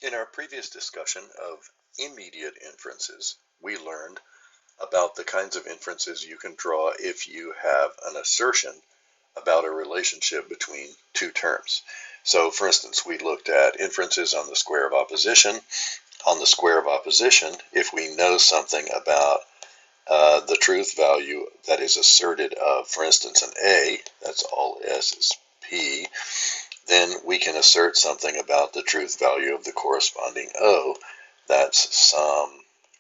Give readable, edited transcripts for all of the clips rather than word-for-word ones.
In our previous discussion of immediate inferences, we learned about the kinds of inferences you can draw if you have an assertion about a relationship between two terms. So, for instance, we looked at inferences on the square of opposition. On the square of opposition, if we know something about the truth value that is asserted of, for instance, an A, that's all S is P, then we can assert something about the truth value of the corresponding O, that's some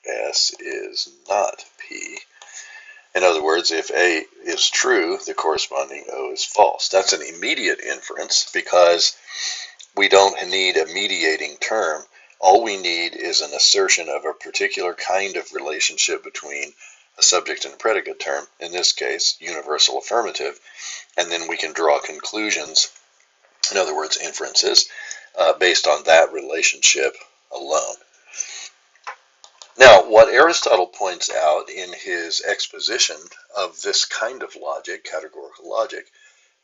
S is not P. In other words, if A is true, the corresponding O is false. That's an immediate inference because we don't need a mediating term. All we need is an assertion of a particular kind of relationship between a subject and a predicate term, in this case, universal affirmative, and then we can draw conclusions, in other words, inferences, based on that relationship alone. Now, what Aristotle points out in his exposition of this kind of logic, categorical logic,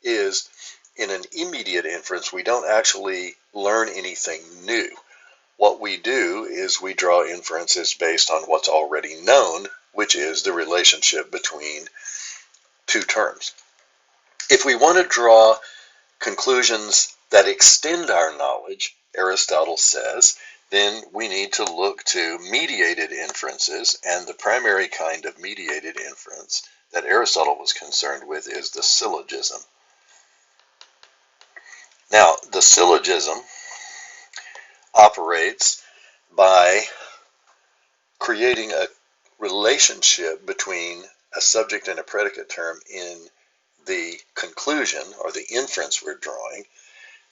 is in an immediate inference, we don't actually learn anything new. What we do is we draw inferences based on what's already known, which is the relationship between two terms. If we want to draw conclusions that extend our knowledge, Aristotle says, then we need to look to mediated inferences, and the primary kind of mediated inference that Aristotle was concerned with is the syllogism. Now, the syllogism operates by creating a relationship between a subject and a predicate term in the conclusion or the inference we're drawing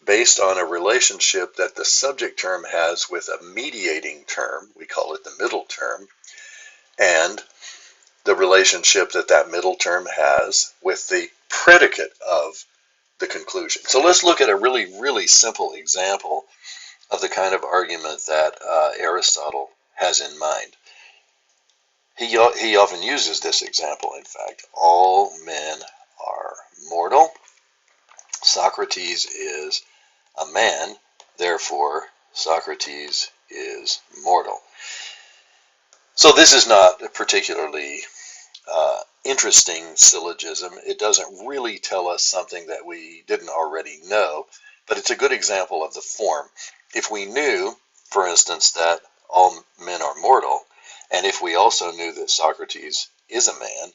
based on a relationship that the subject term has with a mediating term, we call it the middle term, and the relationship that that middle term has with the predicate of the conclusion. So let's look at a really simple example of the kind of argument that Aristotle has in mind. He often uses this example, in fact. All men are mortal. Socrates is a man, therefore Socrates is mortal. So this is not a particularly interesting syllogism. It doesn't really tell us something that we didn't already know, but it's a good example of the form. If we knew, for instance, that all men are mortal, and if we also knew that Socrates is a man,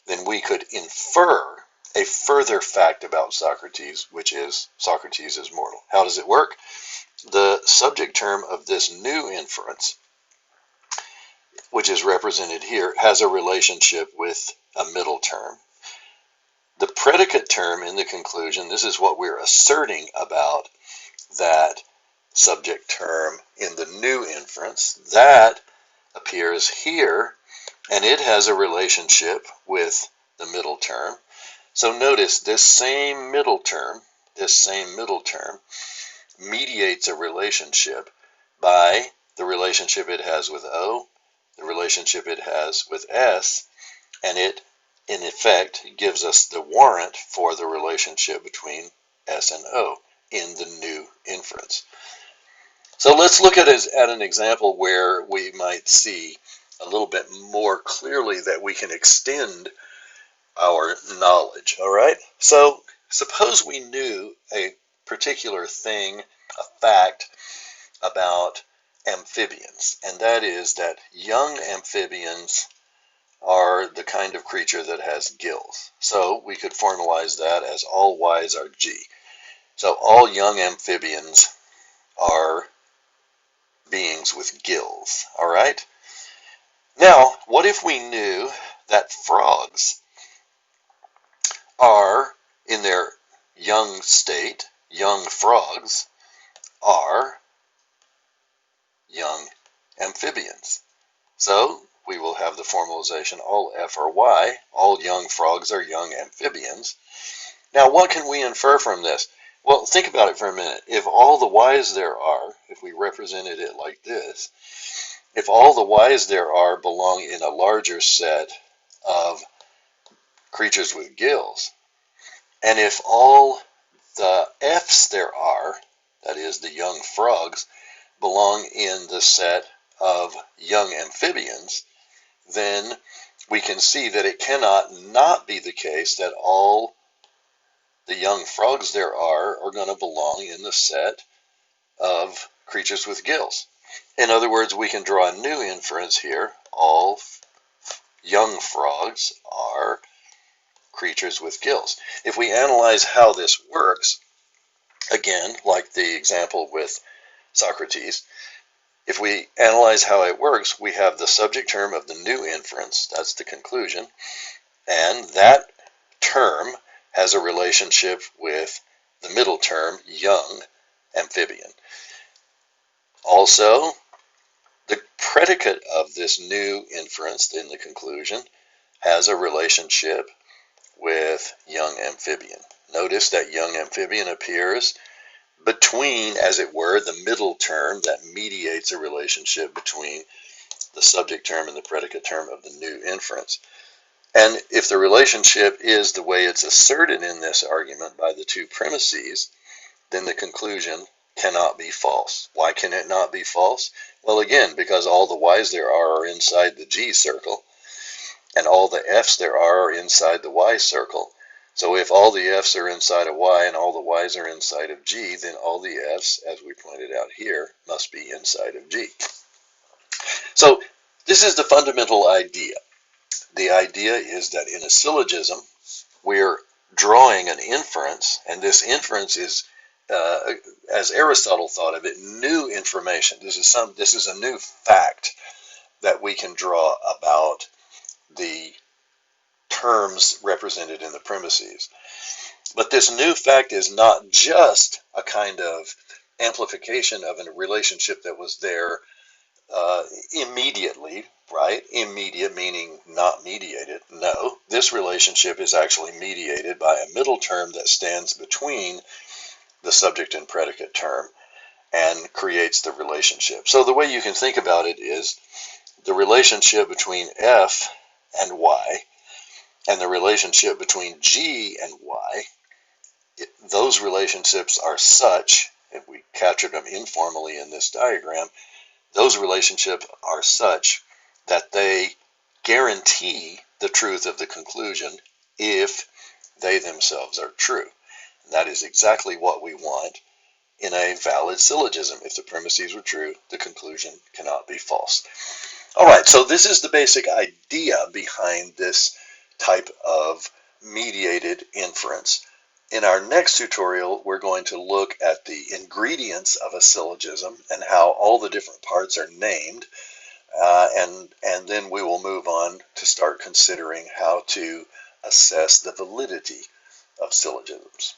then we could infer a further fact about Socrates, which is Socrates is mortal. How does it work? The subject term of this new inference, which is represented here, has a relationship with a middle term. The predicate term in the conclusion, this is what we're asserting about that subject term in the new inference, that appears here, and it has a relationship with the middle term. So notice this same middle term mediates a relationship by the relationship it has with O, the relationship it has with S, and it, in effect, gives us the warrant for the relationship between S and O in the new inference. So let's look at an example where we might see a little bit more clearly that we can extend our knowledge, all right? So suppose we knew a particular thing, a fact about amphibians, and that is that young amphibians are the kind of creature that has gills. So we could formalize that as all Y's are G. So all young amphibians are beings with gills, all right? Now, what if we knew that frogs are, in their young state, young frogs are young amphibians? So we will have the formalization all F are Y, all young frogs are young amphibians. Now what can we infer from this? Well, think about it for a minute. If all the Y's there are, if we represented it like this, if all the Y's there are belong in a larger set of creatures with gills, and if all the F's there are, that is the young frogs, belong in the set of young amphibians, then we can see that it cannot not be the case that all the young frogs there are going to belong in the set of creatures with gills. In other words, we can draw a new inference here. All young frogs are creatures with gills. If we analyze how this works, again, like the example with Socrates, if we analyze how it works, we have the subject term of the new inference, that's the conclusion, and that term has a relationship with the middle term, young amphibian. Also, the predicate of this new inference in the conclusion has a relationship with young amphibian. Notice that young amphibian appears between, as it were, the middle term that mediates a relationship between the subject term and the predicate term of the new inference. And if the relationship is the way it's asserted in this argument by the two premises, then the conclusion cannot be false. Why can it not be false? Well, again, because all the y's there are inside the G circle, and all the f's there are inside the Y circle. So if all the f's are inside of Y and all the y's are inside of G, then all the f's, as we pointed out here, must be inside of G. So this is the fundamental idea. The idea is that in a syllogism, we're drawing an inference, and this inference is, as Aristotle thought of it, new information. This is a new fact that we can draw about the terms represented in the premises. But this new fact is not just a kind of amplification of a relationship that was there immediately, right? Immediate meaning not mediated. No, this relationship is actually mediated by a middle term that stands between the subject and predicate term and creates the relationship. So the way you can think about it is the relationship between F and Y and the relationship between G and Y, those relationships are such, if we captured them informally in this diagram, those relationships are such that they guarantee the truth of the conclusion if they themselves are true. And that is exactly what we want in a valid syllogism. If the premises were true, the conclusion cannot be false. All right, so this is the basic idea behind this type of mediated inference. In our next tutorial, we're going to look at the ingredients of a syllogism and how all the different parts are named, and then we will move on to start considering how to assess the validity of syllogisms.